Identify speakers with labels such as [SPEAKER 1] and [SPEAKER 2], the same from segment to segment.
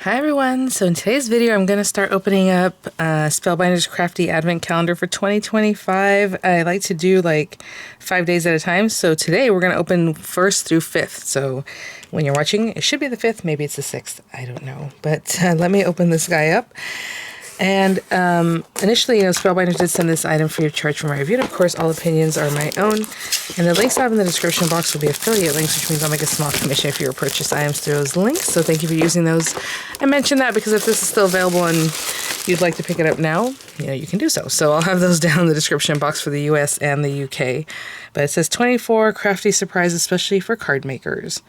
[SPEAKER 1] Hi everyone, so in today's video I'm going to start opening up Spellbinders Crafty Advent Calendar for 2025. I like to do like 5 days at a time, so today we're going to open 1st through 5th. So when you're watching, it should be the 5th, maybe it's the 6th, I don't know. But let me open this guy up. And initially, Spellbinders did send this item free of charge for my review. Of course, all opinions are my own. And the links I have in the description box will be affiliate links, which means I'll make a small commission if you purchase items through those links. So thank you for using those. I mentioned that because if this is still available and you'd like to pick it up now, you can do so. So I'll have those down in the description box for the US and the UK. But it says 24 crafty surprises, especially for card makers.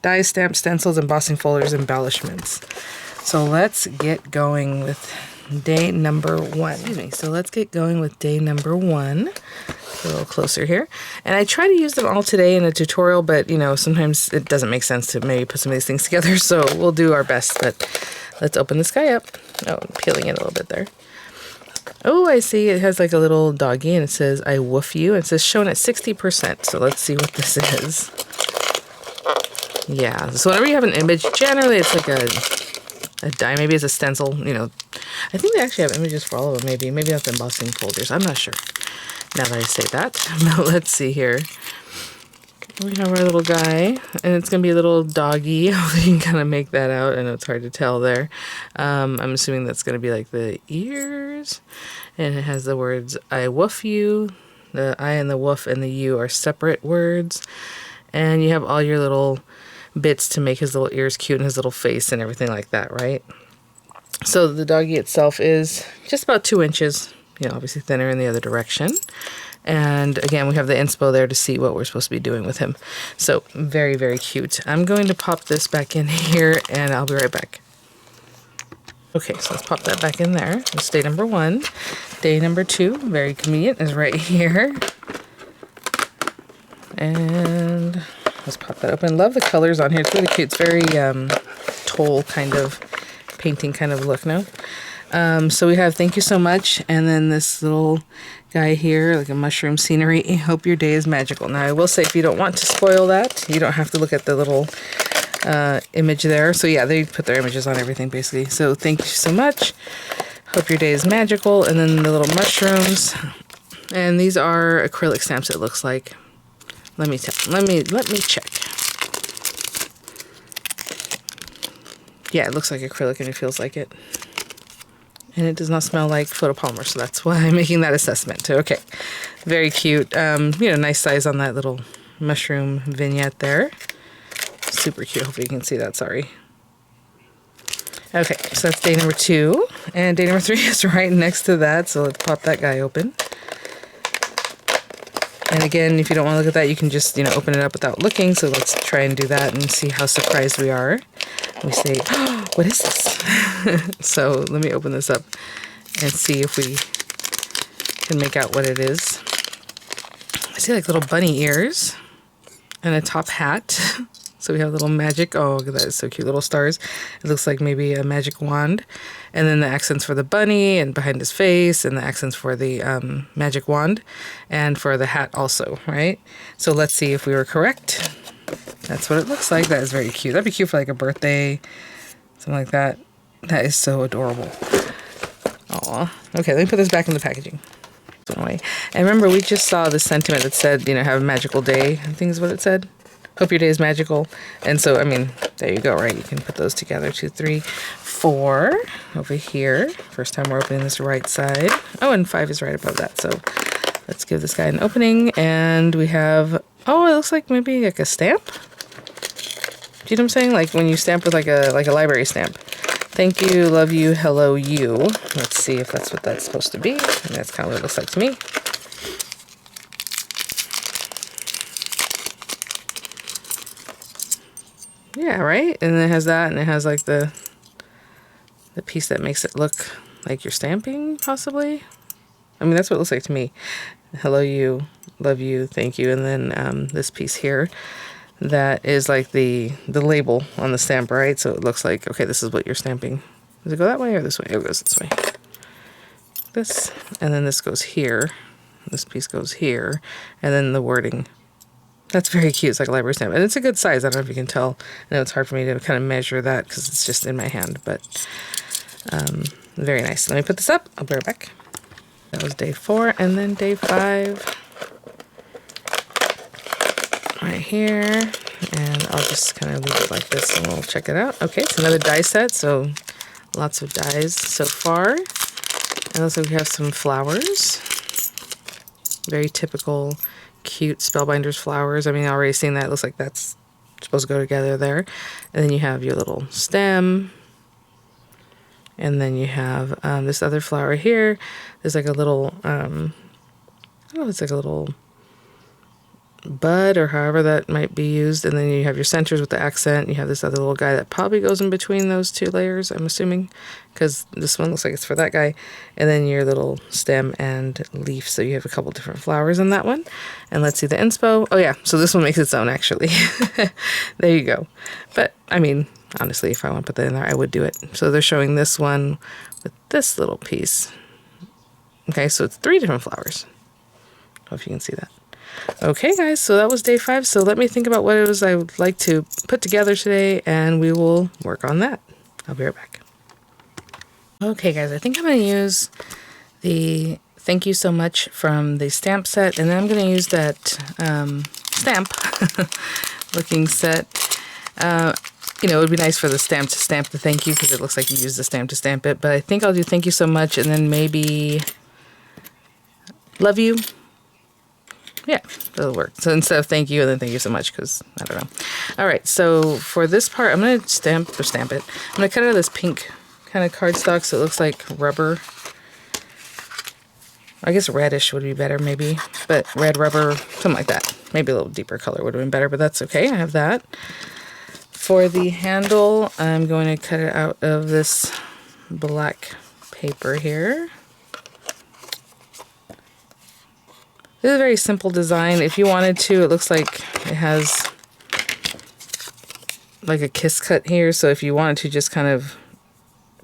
[SPEAKER 1] Dies, stamps, stencils, embossing folders, embellishments. So let's get going with day number 1. Excuse me. So let's get going with day number 1. A little closer here. And I try to use them all today in a tutorial, but sometimes it doesn't make sense to maybe put some of these things together, so we'll do our best. But let's open this guy up. Oh, I'm peeling it a little bit there. Oh, I see it has like a little doggy and it says, I woof you. It says shown at 60%. So let's see what this is. Yeah, so whenever you have an image, generally it's like a die, maybe it's a stencil, I think they actually have images for all of them, maybe that's embossing folders, I'm not sure, now that I say that. Now let's see here. We have our little guy, and it's going to be a little doggy. Hopefully you can kind of make that out. I know it's hard to tell there. I'm assuming that's going to be like the ears, and it has the words, I woof you. The I and the woof and the you are separate words, and you have all your little bits to make his little ears cute and his little face and everything like that, right? So the doggy itself is just about 2 inches, obviously thinner in the other direction. And again, we have the inspo there to see what we're supposed to be doing with him. So very, very cute. I'm going to pop this back in here and I'll be right back. Okay, so let's pop that back in there. That's day number 1. Day number 2, very convenient, is right here. And let's pop that open. Love the colors on here. It's really cute. It's very toll kind of painting kind of look now. So we have thank you so much, and then this little guy here, like a mushroom scenery. Hope your day is magical. Now I will say, if you don't want to spoil that, you don't have to look at the little image there. So yeah, they put their images on everything basically. So thank you so much. Hope your day is magical. And then the little mushrooms, and these are acrylic stamps. It looks like. Let me check. Yeah, it looks like acrylic and it feels like it. And it does not smell like photopolymer, so that's why I'm making that assessment. Okay, very cute. Nice size on that little mushroom vignette there. Super cute. Hopefully you can see that. Sorry. Okay, so that's day number 2, and day number 3 is right next to that. So let's pop that guy open. And again, if you don't want to look at that, you can just, open it up without looking. So let's try and do that and see how surprised we are. We say, oh, what is this? So let me open this up and see if we can make out what it is. I see like little bunny ears and a top hat. So we have little magic. Oh, look at that. It's so cute. Little stars. It looks like maybe a magic wand. And then the accents for the bunny and behind his face, and the accents for the magic wand and for the hat also, right? So let's see if we were correct. That's what it looks like. That is very cute. That'd be cute for like a birthday, something like that. That is so adorable. Aw. Okay, let me put this back in the packaging. And remember, we just saw the sentiment that said, have a magical day. I think is what it said. Hope your day is magical. And so, there you go, right? You can put those together. 2, 3, 4 over here. First time we're opening this right side. Oh, and 5 is right above that. So let's give this guy an opening. And we have, oh, it looks like maybe like a stamp. Do you know what I'm saying? Like when you stamp with like a library stamp. Thank you, love you, hello you. Let's see if that's what that's supposed to be. And that's kind of what it looks like to me. Yeah, right? And it has that, and it has like the piece that makes it look like you're stamping, possibly. That's what it looks like to me. Hello you, love you, thank you. And then this piece here, that is like the label on the stamp, right? So it looks like, okay, this is what you're stamping. Does it go that way or this way? It goes this way. This, and then this goes here. This piece goes here. And then the wording That's very cute. It's like a library stamp. And it's a good size. I don't know if you can tell. I know it's hard for me to kind of measure that because it's just in my hand, but very nice. Let me put this up. I'll be right back. That was day 4, and then day 5 right here. And I'll just kind of leave it like this and we'll check it out. Okay, it's another die set, so lots of dies so far. And looks like we have some flowers. Very typical, cute Spellbinders flowers. I mean, I've already seen that. It looks like that's supposed to go together there. And then you have your little stem. And then you have this other flower here. There's like a little, I don't know, it's like a little bud or however that might be used. And then you have your centers with the accent. You have this other little guy that probably goes in between those 2 layers, I'm assuming, because this one looks like it's for that guy. And then your little stem and leaf. So you have a couple different flowers in that one. And let's see the inspo. Oh yeah, so this one makes its own actually. There you go. But I mean, honestly, if I want to put that in there, I would do it. So they're showing this one with this little piece. Okay, so it's 3 different flowers. Hope you can see that. Okay, guys, so that was day 5. So let me think about what it was I would like to put together today, and we will work on that. I'll be right back. Okay, guys, I think I'm going to use the thank you so much from the stamp set, and then I'm going to use that stamp looking set. You know, it would be nice for the stamp to stamp the thank you because it looks like you used the stamp to stamp it, but I think I'll do thank you so much and then maybe love you. Yeah, that'll work. So instead of thank you and then thank you so much, because I don't know. All right, so for this part, I'm going to stamp it. I'm going to cut out of this pink kind of cardstock so it looks like rubber. I guess reddish would be better maybe, but red rubber, something like that. Maybe a little deeper color would have been better, but that's okay. I have that. For the handle, I'm going to cut it out of this black paper here. This is a very simple design. If you wanted to, it looks like it has like a kiss cut here. So if you wanted to just kind of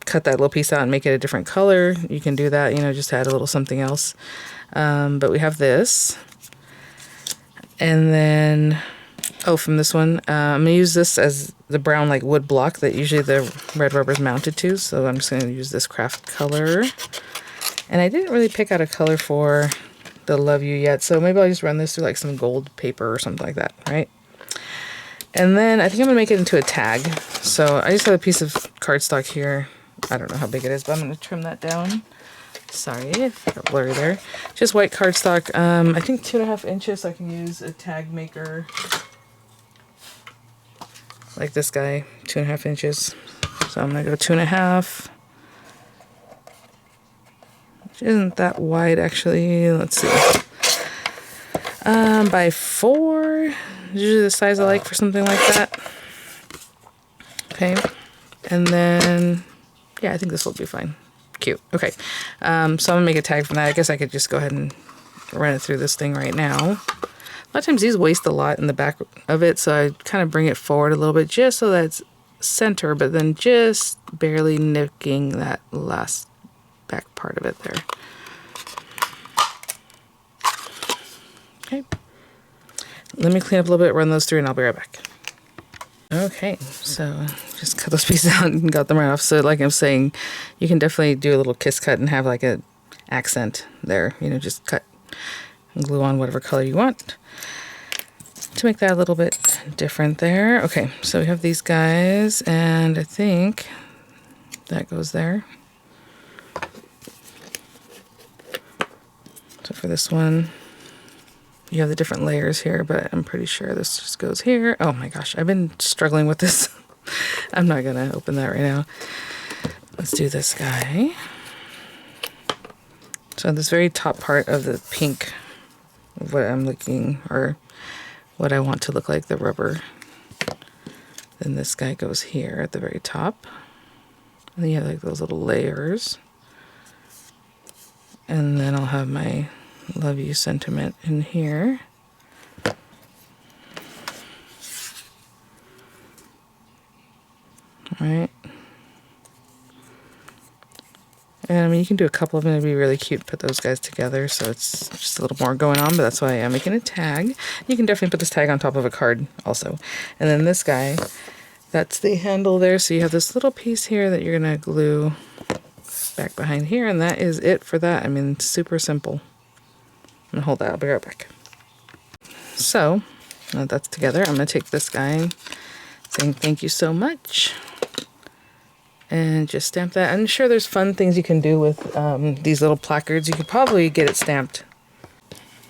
[SPEAKER 1] cut that little piece out and make it a different color, you can do that, you know, just add a little something else. But we have this. And then, oh, from this one, I'm going to use this as the brown like wood block that usually the red rubber is mounted to. So I'm just going to use this craft color. And I didn't really pick out a color for the love you yet, so maybe I'll just run this through like some gold paper or something like that, right? And then I think I'm gonna make it into a tag. So I just have a piece of cardstock here. I don't know how big it is, but I'm gonna trim that down. Sorry if it got blurry there. Just white cardstock. I think 2.5 inches. So I can use a tag maker like this guy, 2.5 inches. So I'm gonna go 2.5. Isn't that wide actually? Let's see. By 4, usually the size I like for something like that. Okay, and then yeah, I think this will be fine. Cute. Okay, so I'm gonna make a tag from that. I guess I could just go ahead and run it through this thing right now. A lot of times these waste a lot in the back of it, so I kind of bring it forward a little bit just so that it's center, but then just barely nicking that last back part of it there. Okay, let me clean up a little bit, run those through, and I'll be right back. Okay, so just cut those pieces out and got them right off. So like I'm saying, you can definitely do a little kiss cut and have like a accent there, you know, just cut and glue on whatever color you want to make that a little bit different there. Okay, so we have these guys, and I think that goes there. So for this one, you have the different layers here, but I'm pretty sure this just goes here. Oh my gosh, I've been struggling with this. I'm not gonna open that right now. Let's do this guy. So this very top part of the pink, what I'm looking, or what I want to look like, the rubber. Then this guy goes here at the very top. And then you have like those little layers. And then I'll have my love you sentiment in here. All right. And I mean, you can do a couple of them. It'd be really cute to put those guys together. So it's just a little more going on, but that's why I'm making a tag. You can definitely put this tag on top of a card also. And then this guy, that's the handle there. So you have this little piece here that you're going to glue back behind here. And that is it for that. I mean, super simple. I'm going to hold that. I'll be right back. So now that's together. I'm going to take this guy saying thank you so much. And just stamp that. I'm sure there's fun things you can do with these little placards. You could probably get it stamped.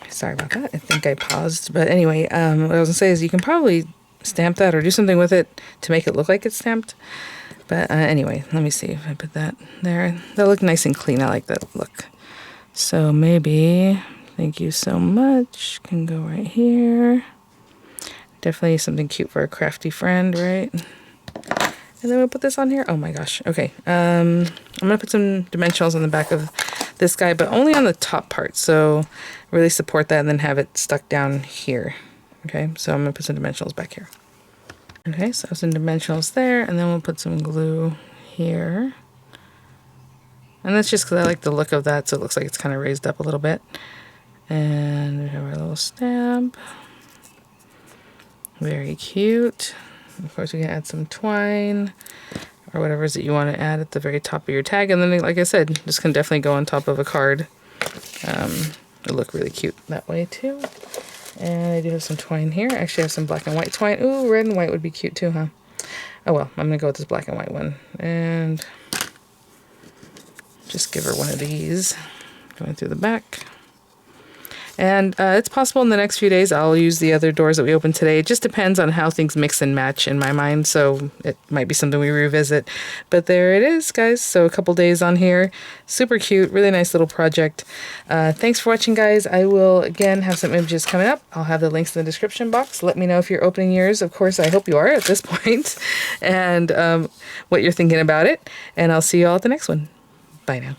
[SPEAKER 1] Sorry about that. I think I paused. But anyway, what I was going to say is you can probably stamp that or do something with it to make it look like it's stamped. But anyway, let me see if I put that there. That'll look nice and clean. I like that look. So maybe thank you so much can go right here. Definitely something cute for a crafty friend, right? And then we'll put this on here. Oh my gosh. Okay. I'm going to put some dimensionals on the back of this guy, but only on the top part. So really support that and then have it stuck down here. Okay. So I'm going to put some dimensionals back here. Okay. So some dimensionals there, and then we'll put some glue here. And that's just because I like the look of that. So it looks like it's kind of raised up a little bit. And we have our little stamp. Very cute. Of course, we can add some twine or whatever it is that you want to add at the very top of your tag. And then, like I said, this can definitely go on top of a card. It'll look really cute that way, too. And I do have some twine here. Actually, I have some black and white twine. Ooh, red and white would be cute, too, huh? Oh, well, I'm going to go with this black and white one. And just give her one of these. Going through the back. And it's possible in the next few days I'll use the other doors that we opened today. It just depends on how things mix and match in my mind, so it might be something we revisit. But there it is, guys. So a couple days on here. Super cute, really nice little project. Thanks for watching, guys. I will, again, have some images coming up. I'll have the links in the description box. Let me know if you're opening yours. Of course, I hope you are at this point. And what you're thinking about it. And I'll see you all at the next one. Bye now.